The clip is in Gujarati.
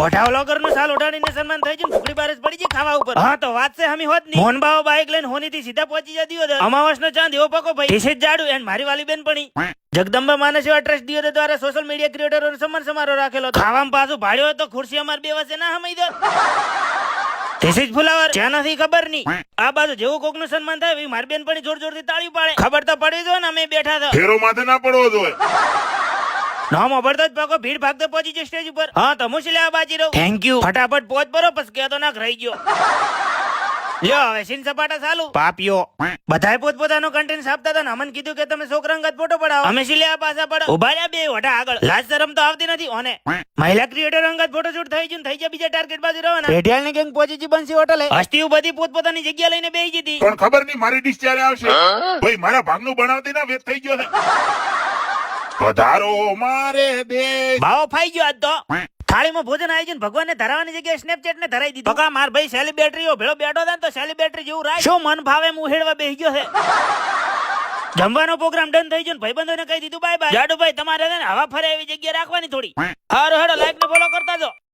ઓઢા વ્લોગર નું સાલ ઓઢાડીને સન્માન થઈ ગયું, ભૂખડી બારસ પડી ગઈ ખાવા ઉપર. હા તો વાત છે હમી હોત નહીં. મોહન બાવો બાઈક લઈને હોની થી સીધા પહોંચી જતી હતો. અમાવાસ નો ચાંદ એવો પકો ભાઈ એસે જ જાડું એન્ડ મારી વાલી બેન પણી જગદંબા માનસ એવા ટ્રસ્ટ દિયો દ્વારા સોશિયલ મીડિયા ક્રિએટરો સન્માન સમારોહ રાખેલો. ખાવામાં પાછું ભાડ્યો હતો, ખુરશી અમાર બે વચ્ચે ના હમાઈ દો. This is ફુલાવર જ્યાં નથી ખબર નહીં. આ બાજુ જેવું કોક નું સન્માન થાય એવી મારી બેન પણી જોર જોર થી તાળી પાડે. ખબર તો પડી જો ને અમે બેઠા હતા. ફેરો માથે ના પડવો જોઈએ. નામ અબડતો જ પાકો ભીડ ભાગતો પહોંચી જાય સ્ટેજ ઉપર. હા તો મુશલે આ બાજી રહું. Thank you. ફટાફટ પહોંચ બરો પછી કેતો નાક રહી ગયો. લ્યો હવે સીન સપાટા ચાલુ. પાપિયો બધાય પોતપોતાનો કન્ટેન્ટ આપતા હતા ને અમને કીધું કે તમે છોકરા અંગત ફોટો પડાવો. અમે સિલે આ પાછા પડો ઉભા રહ્યા બે વટા આગળ. લાજ શરમ તો આવતી નથી ઓને. મહિલા ક્રિએટર અંગત ફોટો શૂટ થઈ ગયું થઈ જાય બીજા ટાર્ગેટ બાજુ રહેવાના. રેડિયલ ની ગેંગ પહોંચી જી બંસી હોટલે. હસ્તીઓ બધી પોતપોતાની જગ્યા લઈને બેહી ગઈ. પણ ખબર નહીં મારી ડિશ ક્યારે આવશે. ભાઈ મારા ભાગનું બનાવતી ના વેત થઈ ગયો છે. વધારો મારે બે ભાવો ફાઈ ગયો આજ તો. થાળીમાં ભોજન આયોજન ભગવાનને ધરાવવાની જગ્યાએ સ્નેપચેટ ને ધરાઈ દીધું. બકા માર ભાઈ સેલિબ્રિટીઓ ભેળો બેઠો હતા ને તો સેલિબ્રિટી જેવું રાય શું મન ભાવે હું હેડવા બેહી ગયો છે. જમવાનો પ્રોગ્રામ ડન થઈ ગયો ને ભાઈબંધોને કહી દીધું બાય બાય. જાડુભાઈ તમારે છે ને હવા ફરે એવી જગ્યા રાખવાની થોડી. હારો હેડો લાઈક ને ફોલો કરતા જો.